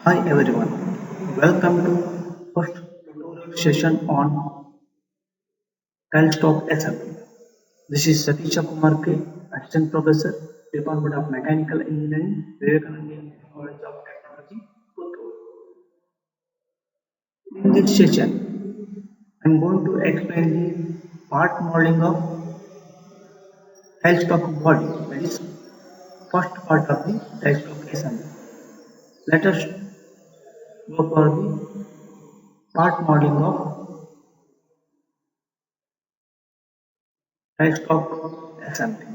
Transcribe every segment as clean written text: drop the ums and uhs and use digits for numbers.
Hi everyone, welcome to first tutorial session on Tailstock Assembly. This is Satisha Kumar K, Assistant Professor, Department of Mechanical Engineering, Vivekananda College of Technology, Puttur. In this session, I am going to explain the part modeling of tailstock body, that is first part of the tailstock assembly. Let us go for the part modeling of tailstock assembly.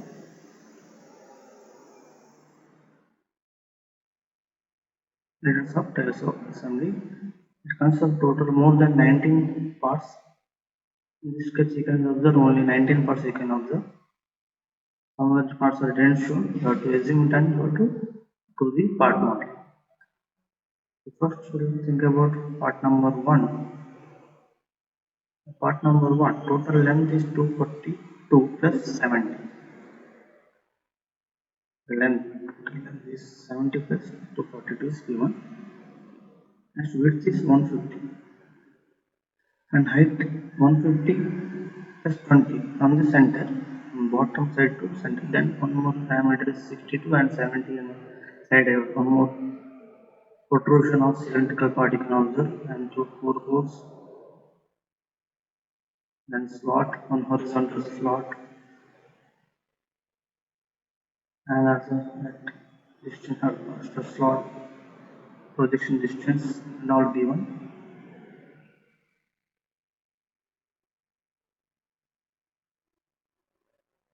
Letters of telescope assembly. It consists of total more than 19 parts. In this case, you can observe only 19 parts you can observe. How much parts are didn't show, you have to assume it and you have to do the part model. So first, we will think about part number 1. Part number 1, total length is 242 plus 70. The length is 70 plus 242 is given. Next, width is 150. And height 150 plus 20 from the center, from bottom side to center. Then one more diameter is 62 and 70 and side I have one more protrusion of cylindrical part you can observe, and through 4 holes. Then slot, one horizontal slot, and also that distance of the slot, projection distance and all given.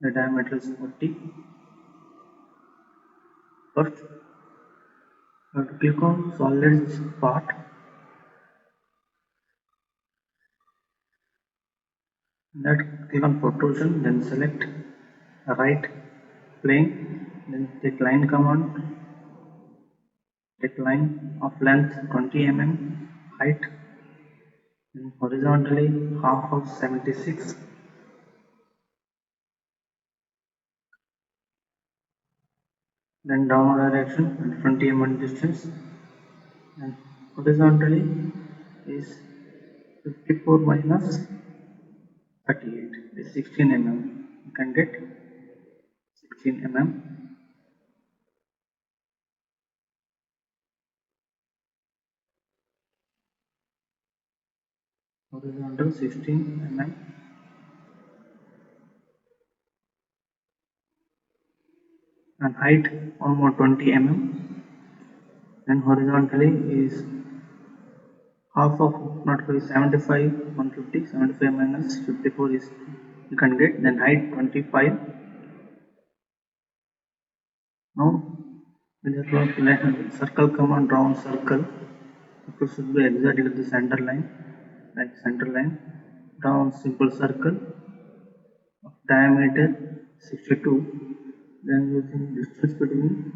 The diameter is 40. First, you have to click on solids part. That click on protrusion, then select right plane, then take line command, take line of length 20 mm, height, then horizontally half of 76, then downward direction and 20 mm distance, and horizontally is 54 minus 38 is 16 mm. You can get 16 mm. Horizontal 16 mm. And height one more 20 mm. And horizontally is half of not for 75 150 75 minus 54 is you can get, then height 25. Now with the circle command, draw circle. It should be exactly the center line, like center line. Draw simple circle of diameter 62. Then using distance between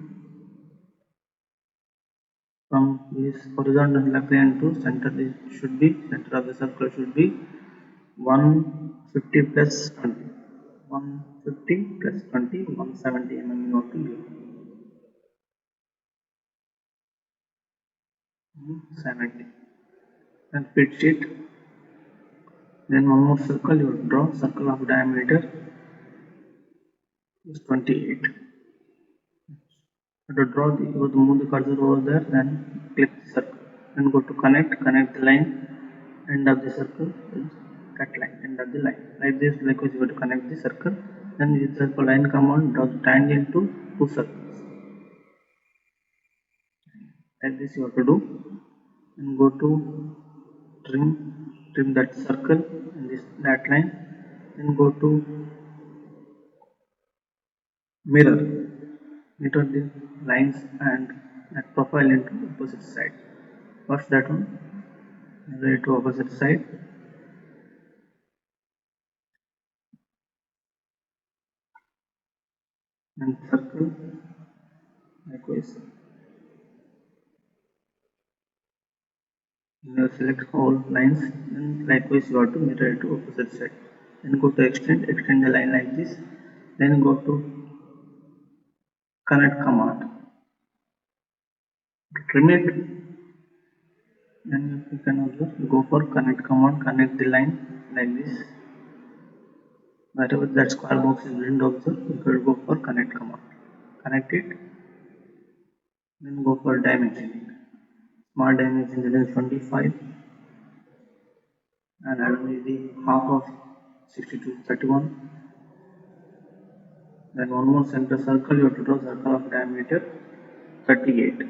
from this horizontal plane to center, it should be center of the circle should be 150 plus 20. 150 plus 20, 170 mm you have to use. 70. And fit sheet. Then one more circle you draw. Circle of diameter is 28. To draw the, you have to move the cursor over there, then click the circle. Then go to connect the line. End of the circle is that line, end of the line. Like this, likewise you have to connect the circle. Then use the line command, draw the tangent to two circles. Like this you have to do. And go to trim that circle and that line. Then go to mirror the lines and that profile into opposite side. First that one, mirror to opposite side, and circle likewise. You select all lines and likewise you have to mirror it to opposite side. Then go to extend the line like this. Then go to connect command. Trim it Then you can observe, go for connect command, connect the line like this. Wherever that square box is didn't observe, you could go for connect command. Connect it, then go for dimensioning. Small dimension that is 25 and add the half of 62 31. Then one more center circle, you have to draw circle of diameter 38.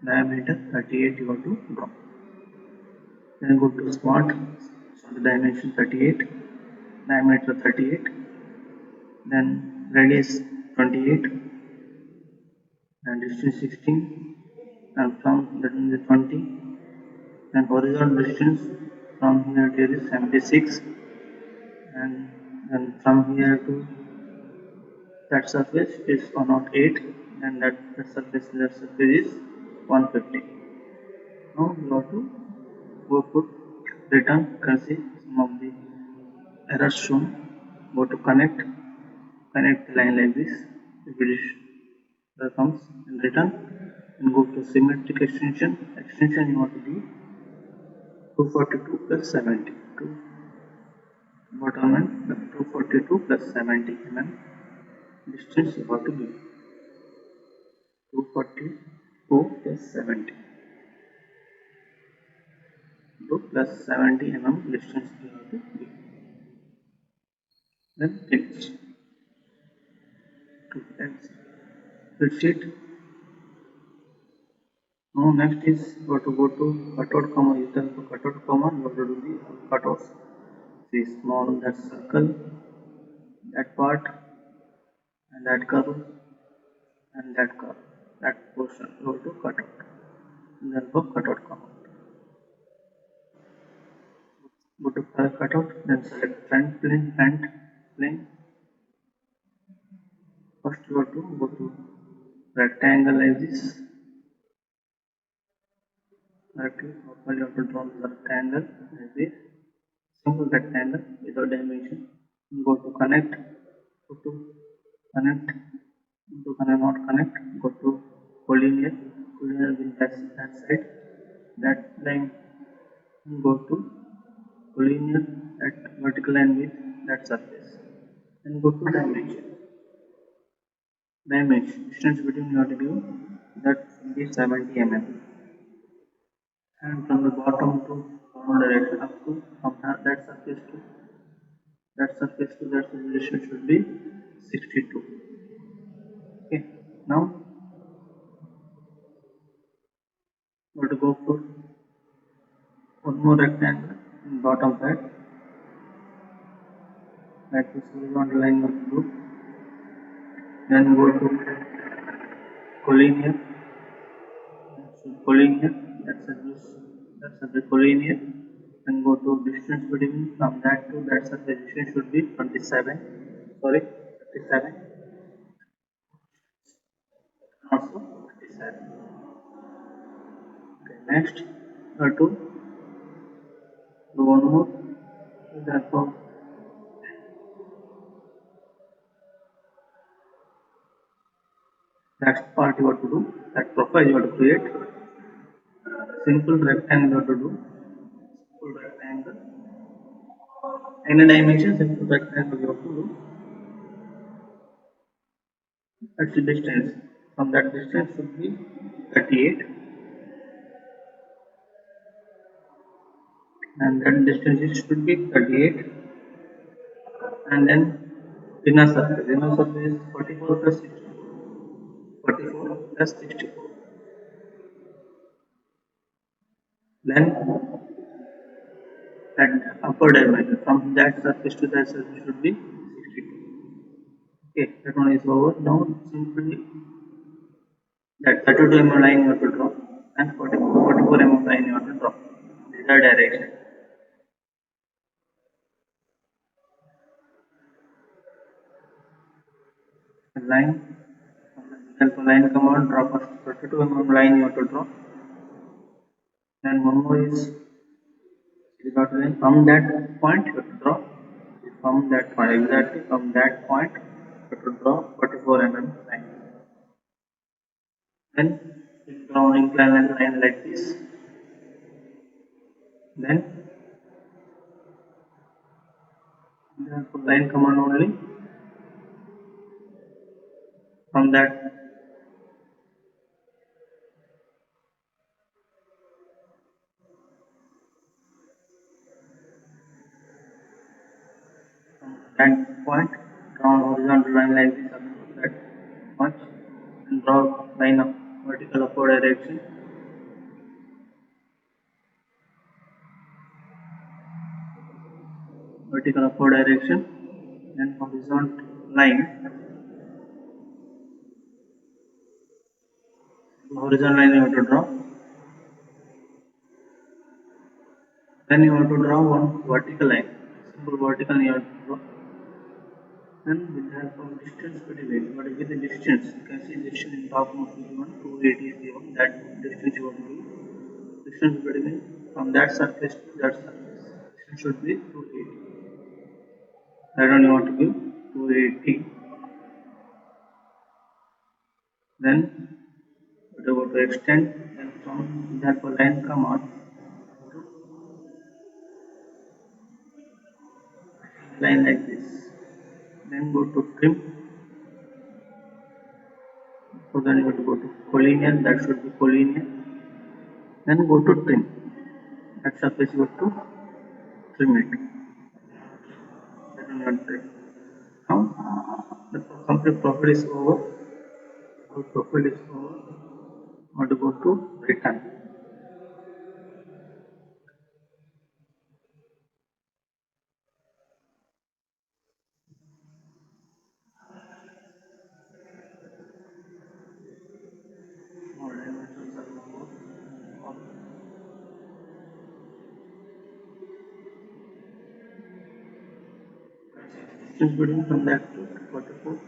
Diameter 38 you have to draw. Then go to smart, so the dimension 38, diameter 38, then radius 28 and distance 16, and from that is 20, and horizontal distance from here there is 76, and then from here to that surface is 108, and that surface is 150. Now you have to go for return. You can see some of the errors shown. Go to connect the line like this. If it is there comes in return, and go to symmetric extension. Extension you want to do 242 plus 70. Bottom end 242 plus 70 mm. Distance you have to give 242 plus 70. 2 plus 70 mm distance you have to give. Then finish. Fix it. Now next is what to go to cutout comma. You can go cutout comma. You have to do the cutouts. See small that circle, that part, and that curve, and that curve, that portion. You have to cut out. And then go cutout comma. Go to cutout. Then select front plane. First you have to go to rectangle like this. You have to draw the rectangle like this. Simple rectangle without dimension. Go to connect. Go to connect. Go to connect, not connect. Go to collinear. Collinear will that side. That line. Go to collinear at vertical line with that surface. Then go to dimension. Distance between your two that will be 70 mm. And from the bottom to forward direction up to from that surface to that distance should be 62. Okay, now we have to go for one more rectangle in bottom side. That is horizontal line of group. Then go to collinear. That's a collinear. Then go to distance between from that to that surface distance should be 27. Sorry, 37. Also 37. Okay, next to do one more. Therefore, that part you have to do. That profile you have to create. Simple rectangle you have to do. Simple rectangle. Any dimension, simple rectangle you have to do. That's the distance. From that distance should be 38. And then distance should be 38. And then inner surface. Inner surface is 44 plus 64. 44 plus 64. Then that upper dimension from that surface to that surface should be 62. Okay, that one is over. Now simply that 32 mm line you have to draw and 44 mm line you have to draw. These are direction. The line, line command, draw first 32 mm line you have to draw. Then one more is from that point you have to draw. From that point, exactly from that point you have to draw 44 mm line. Then you draw draw an inclined line like this. Then line command only. From that point, draw a horizontal line like this across that much, and draw line of vertical upward direction. Vertical upward direction, then horizontal line. Horizontal line you have to draw. Then you have to draw one vertical line. Simple vertical you have to draw. Then with the help of distance between, what is the distance? You can see distance in top most given 280 is given. That distance you want to give. Distance between from that surface to that surface. Distance should be 280. That one you want to give 280. Then you go to extend. Then from that line command, line like this. Then go to trim. So then you have to go to collinear. That should be collinear. Then go to trim. That surface you have to trim it. Then you have to trim. Now the complete profile is over. Our profile is over. I want to go to return. All dimensions are over. Distance between from that to 44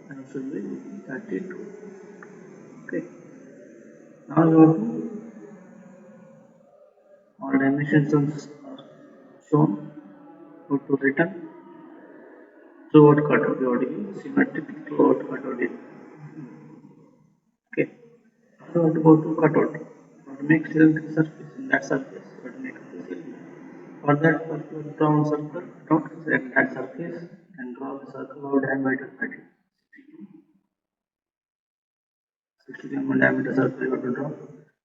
and it should be 32. Okay. Now you have to all dimensions are shown. Go to return. Throughout cutout you have to give symmetric throughout cutout. Okay. Now you have to go to cutout. You have to make cylindrical surface in that surface. You have to make a cylinder. For that, first you draw a circle. Don't select that surface and draw the circle of diameter 30. 60 mm diameter circle you have to draw.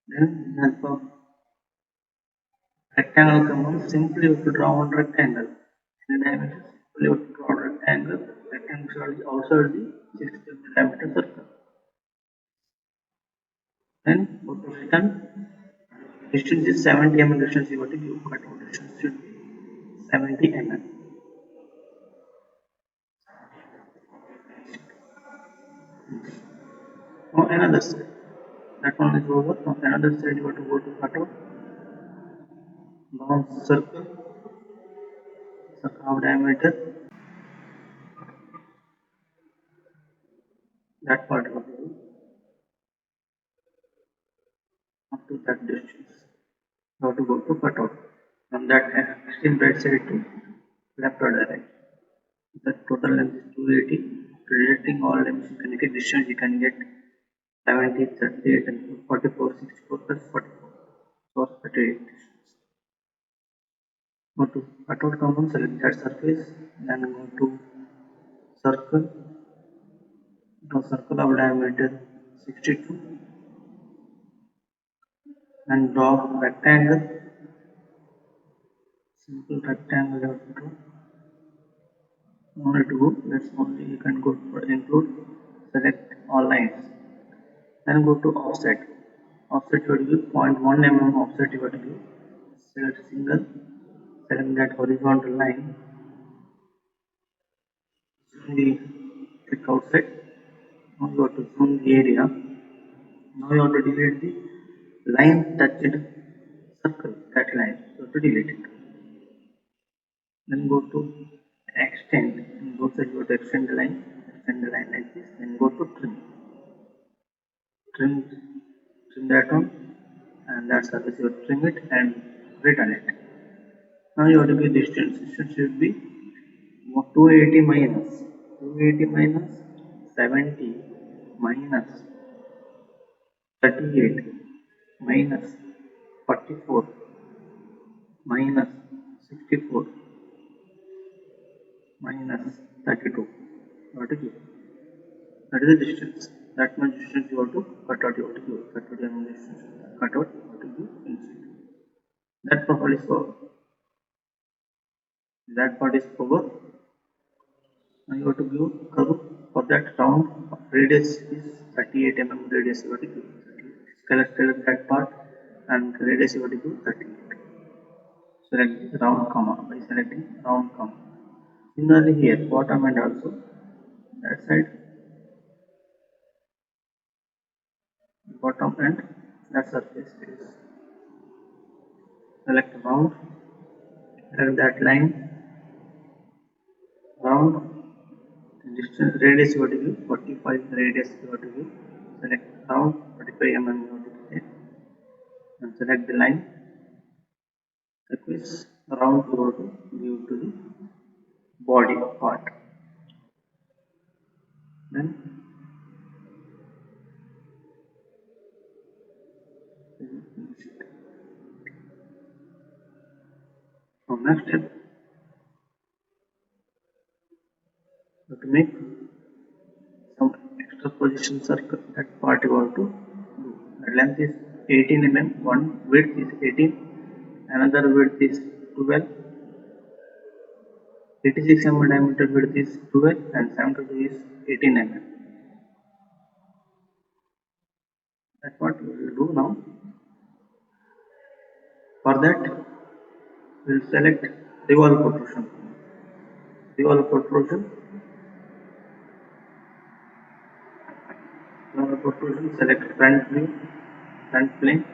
Then with help of rectangle command, simply you have to draw one rectangle. In the dimensions, simply you have to draw a rectangle. Rectangle should be outside the 60 mm diameter circle. Then go to return. Distance is 70 mm distance you have to give. Cutout distance should be 70 mm. Now another side. That one is over. Now another side you have to go to cutout. Draw circle of diameter. That part you have to do up to that distance. You have to go to cutout. From that extreme right side to left or right. The total length is 280. Rejecting all lengths, you can get distance. You can get 70, 38, and 44, 64 plus 44. So 38 distance. Go to cutout command, select that surface, then go to circle. Draw circle of diameter 62 and draw rectangle. Simple rectangle you have to draw. Only to go, that's only you can go for include, select all lines. Then go to offset. Offset you will give 0.1 mm offset you have to give. Select single, select that horizontal line. Click outside. Now you have to zoom the area. Now you have to delete the line touched circle, that line. You have to delete it. Then go to extend. And both sides you have to extend the line like this. Then go to trim. Trim that one, and that surface you have to trim it and return it. Now you have to give distance. Distance should be 280 minus 70 minus 38 minus 44 minus 64 minus 32. What to give? That is the distance. That much distance you have to cut out. You have to give. Cut out the distance. Cut out. You have to give inside. That profile is over. That part is over. Now you have to give curve for that round radius is 38 mm radius. You have to give 38. Select that part and radius you have to give 38. Select round comma by selecting round comma. Similarly here bottom and also that side bottom and that surface is select round and that line round distance radius you have to give 45 radius you have to give select round 45 mm you have to give and select the line surface round you have to give to the body part then so next step to make some extra position circle that part you have to do. The length is 18 mm, one width is 18, another width is 12, 86 mm diameter width is 12 and 72 is 18 mm. That's what we will do now. For that we will select revolve protrusion. Revolve protrusion, select front view, front plane,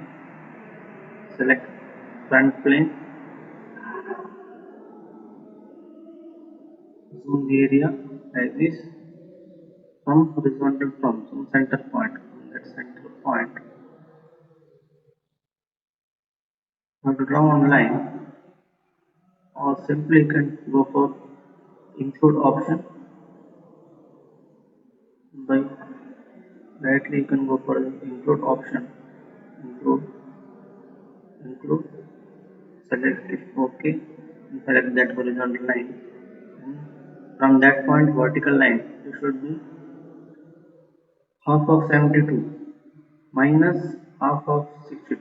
select front plane, zoom the area like this from horizontal from some center point. From that center point, you have to draw one line, or simply you can go for include option. By directly you can go for include option. Include, select it OK, and select that horizontal line. And from that point, vertical line, it should be half of 72 minus half of 62. You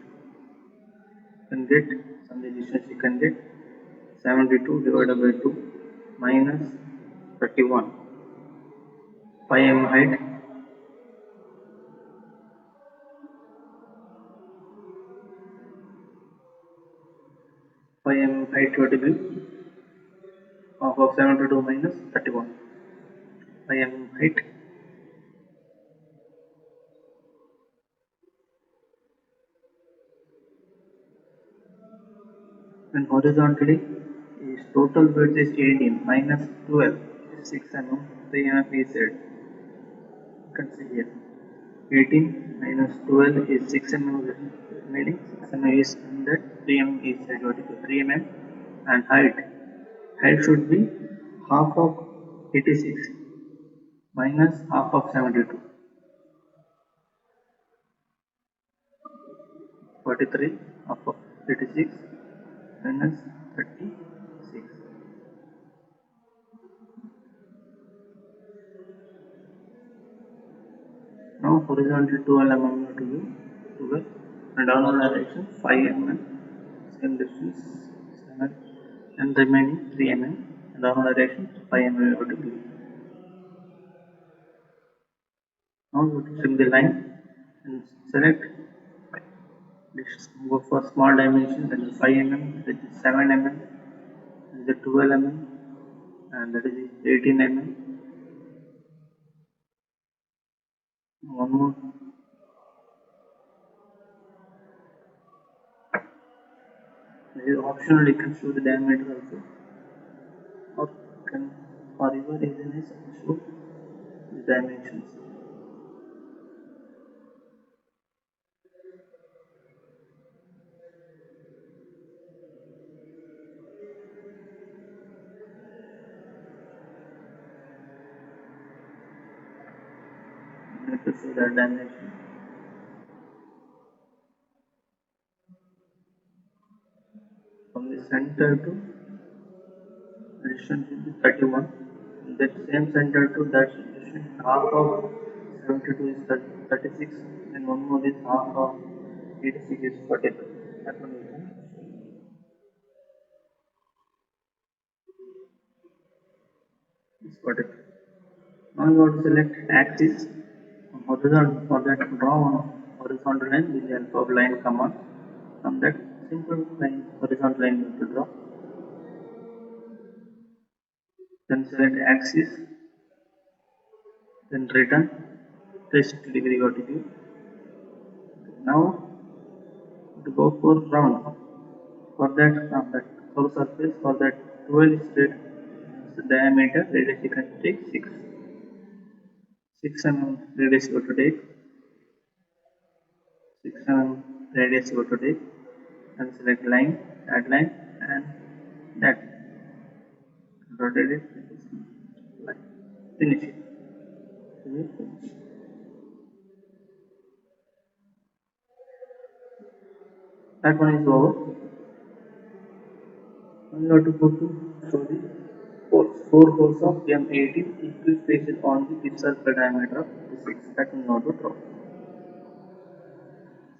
can get some distance. You can get 72 divided by 2 minus 31. 5 mm height. 5 mm height what will be half of 72 minus 31. 5 mm height. And horizontally is total width is 18 minus 12 is 6 mm 3 mm is Z. You can see here 18 minus 12 is 6 mm meaning 6 mm is in that 3 mm is Z. What is 3 mm and height should be half of 86 minus half of 72 43 half of 86 minus 36. Now horizontal 12 mm to you 12 and downward direction 5 mm same distance 7 and remaining 3 mm and downward direction 5 mm to be. Now you trim the line and select this go for small dimension that is 5 mm, that is 7 mm, that is 12 mm and that is 18 mm. One more. This is optional, you can show the diameter also or can for your easiness show the dimensions. You have to show that dimension. center to resistance will be 31. That same center to that resistance, half of 72 is 36, and one more is half of 86 is 45. That one we can is 45. Now you have to select axis horizontal. For that, draw one horizontal line with the help of line command. From that simple line, horizontal line you have to draw. Then select axis, then return, 360 degree you have to give. Now to go for round. For that, from that curve surface, for that 12 straight diameter, radius you can take 6 mm radius you have to take, 6 mm radius you have to take, and select line, that line, and that. Rotate it, like finish it. Finish. That one is over. Now you have to go to show the four holes of M18 equal spaces on the pitch circle diameter of 6. That one you have to draw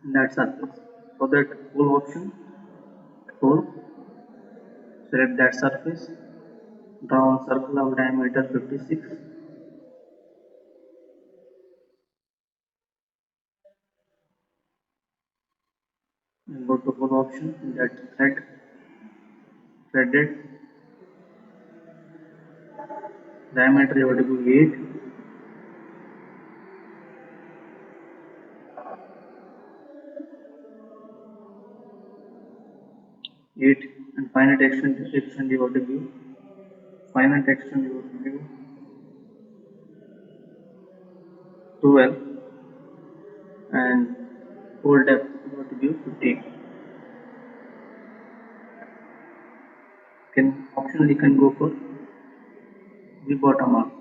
in that surface. For that full option, hole, select that surface, draw a circle of diameter 56. And go to full option, that threaded diameter you have to be 8. 8 and finite extension you have to give. Finite extension you have to give 12 and hole depth you have to give 15. Optionally can go for the bottom arc.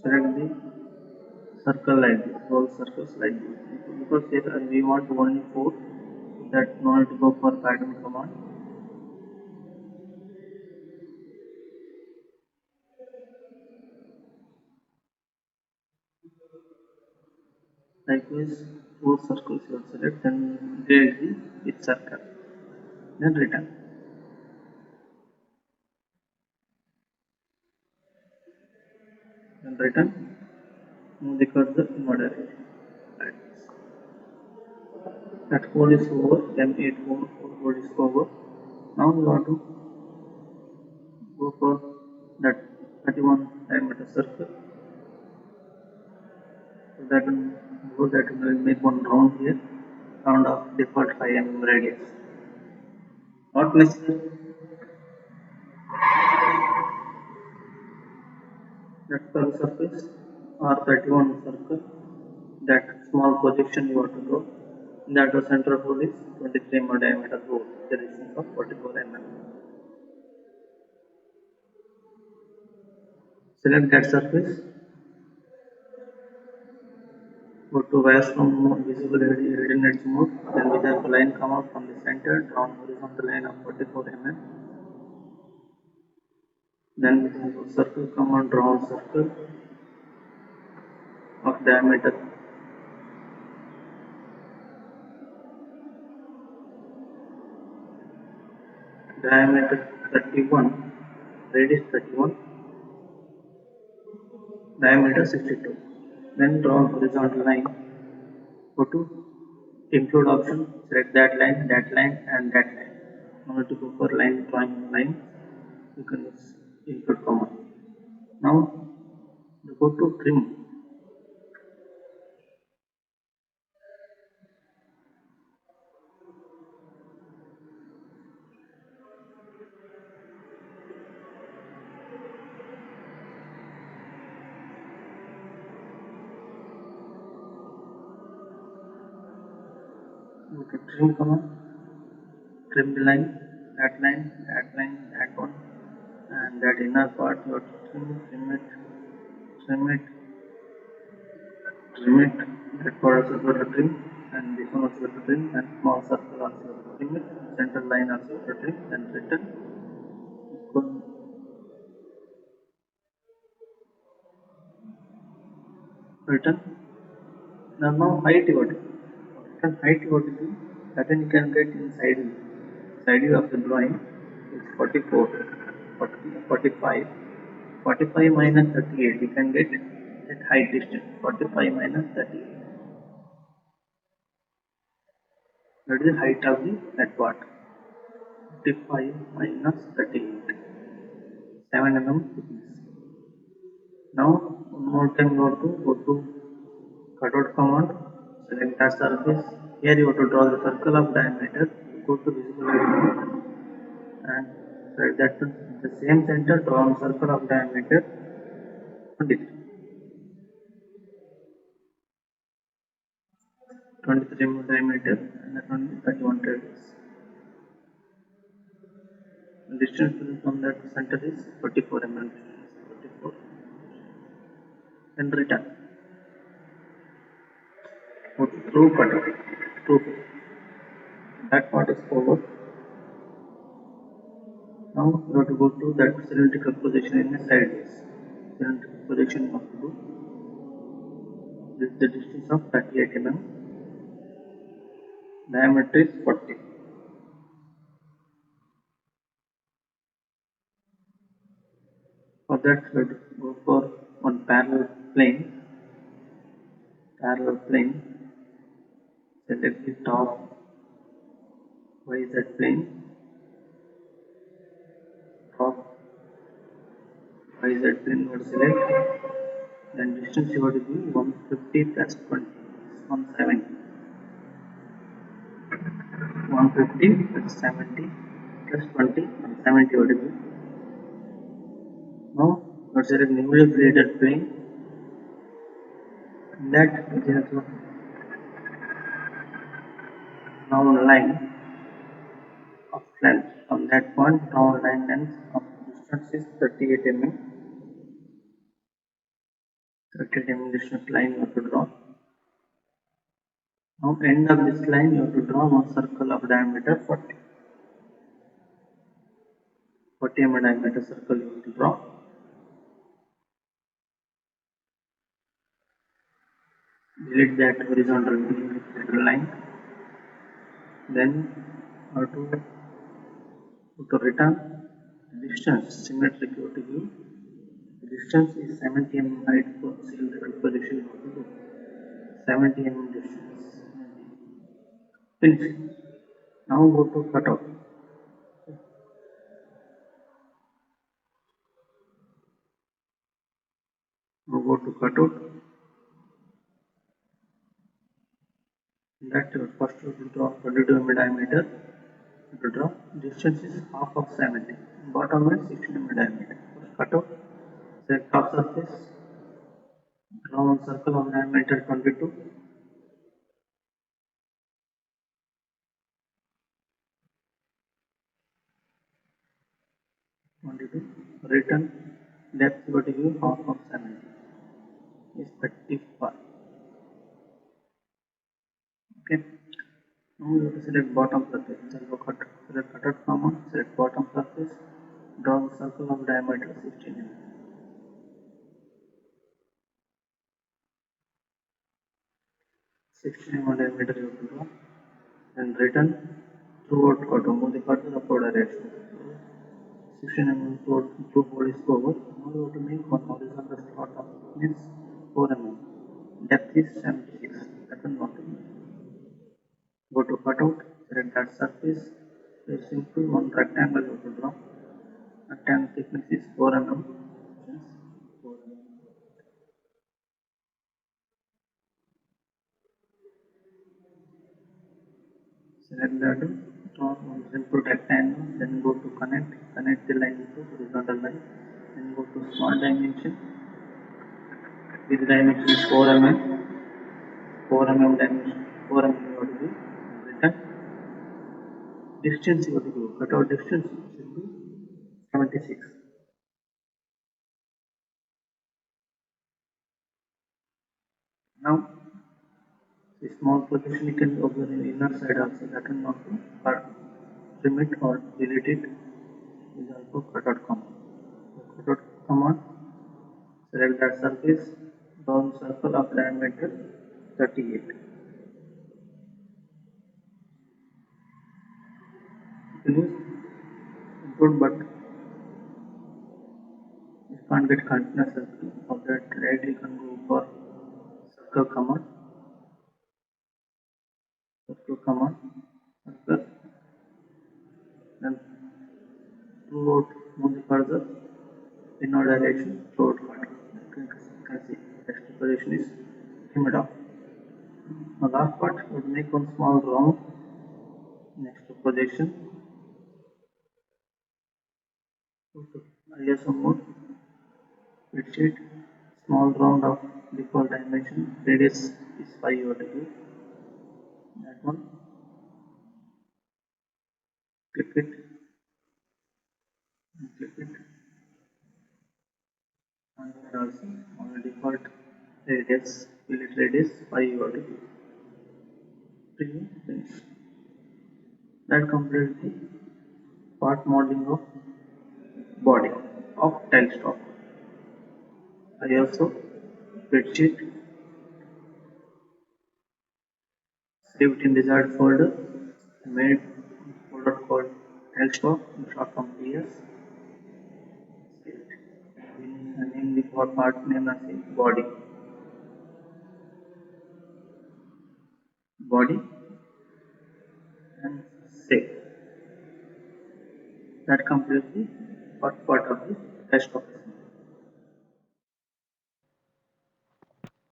Select the circle like this, whole circles like this. Because here we want only 4, so that no need to go for pattern command. Likewise, 4 circles you will select, then there is each circle. Then return. Then return. Move the cursor in one direction. Like this. That hole is over. M8 hole is over. Now we want to go for that 31 diameter circle. So that will make one round here, round of default 5 mm radius. Not necessary that curve surface or 31 circle, that small projection you want to draw. That the center hole is 23 mm diameter hole, the distance of 44 mm. Select that surface, go to wires from visible hidden edge mode, then with a line come out from the center, draw horizontal line of 44 mm. Then with a circle come out, draw a circle of diameter 31, radius 31, diameter 62. Then draw a horizontal line. Go to include option, select that line, and that line. Now to go for line drawing line, you can use include command. Now go to trim. Go to trim command, trim the line, that one, and that inner part you have to trim it, that part also got to trim, and this one also got to trim, and small circle triangle also you have to trim it, center line also you have to trim, then return, return. Now height you have to return height you have to do, that one you can get inside view. Side view of the drawing is 44, 40, 45. 45 minus 38, we can get that height distance. 45 minus 38. That is the height of the that part. 55 minus 38. 7 mm thickness. Now one more time go to cutout command. Select that surface. Here you have to draw the circle of diameter. Go to visible area and select that the same center. Draw a circle of diameter 23 mm diameter and that one is 31 radius. Distance from that center is 44 mm. 44. Then return. Go to through cutout. Through. That part is over. Now you have to go to that cylindrical position in the sideways. Cylindrical position you have to do. This is the distance of 38 mm. Diameter is 40. For that you have to go for one parallel plane. Parallel plane. Select the top YZ plane. Top YZ plane would select. Then distance you have to do 150 plus 20 is 170. 150 plus 70 plus 20 170 you have to do. Now let's select newly created plane. That is now line of length from that point. Now line length of distance is 38 mm. 38 mm distance line you have to draw. Now end of this line you have to draw one circle of diameter 40. 40 mm diameter circle you have to draw. Delete that horizontal line. Then you have to return distance symmetric you have to give. The distance is 70 mm height for cylindrical position you have to do. 70 mm distance. Finish. Now go to cutout. Now go to cutout. That first you will draw 22 mm diameter. To draw distance is half of 70. Bottom is 16 mm diameter. Cutout. Select top surface. Draw one circle of diameter 22. 22. Return depth you have to give half of 70 is 35. Okay. Now you have to select bottom surface. Select cutout command. Select bottom surface. Draw a circle of diameter 16 mm. 16 mm diameter you have to draw. And return throughout cutout. Move the cutout upward direction. 16 mm through is over. Now you have to make one horizontal slot of thickness 4 mm. Depth is 76. That one not to make. Go to cutout, select that surface. Very simple, one rectangle you have to draw. Rectangle thickness is 4 mm. Select that, draw one simple rectangle, then go to connect the line to horizontal line, then go to small dimension. This dimension is 4 mm. 4 mm dimension, 4 mm you have to do. Return. Distance you have to do. Cutout distance should be 76. Now The small projection you can observe in inner side also, that will not be trim it or delete it is also cutout command. The cutout command, select that surface, draw the circle of diameter 38. You can use input, but you can't get continuous circle. For that, directly you can go for circle command, circle, then throughout move further in our direction throughout further. You can see extra position is trimmed off. The last part would make one small round next to projection. Go to ISO mode, spreadsheet, small round of default dimension, radius is 5 you have to give. That one, click it and click it, and also on the default radius, fillet radius 5 you have to give. Finish. That completes the part modeling of body of tailstock. I also spreadsheet, saved in desired folder, made folder called tailstock in short form TS. Name the part name as body and save. That completes the first part of the tailstock.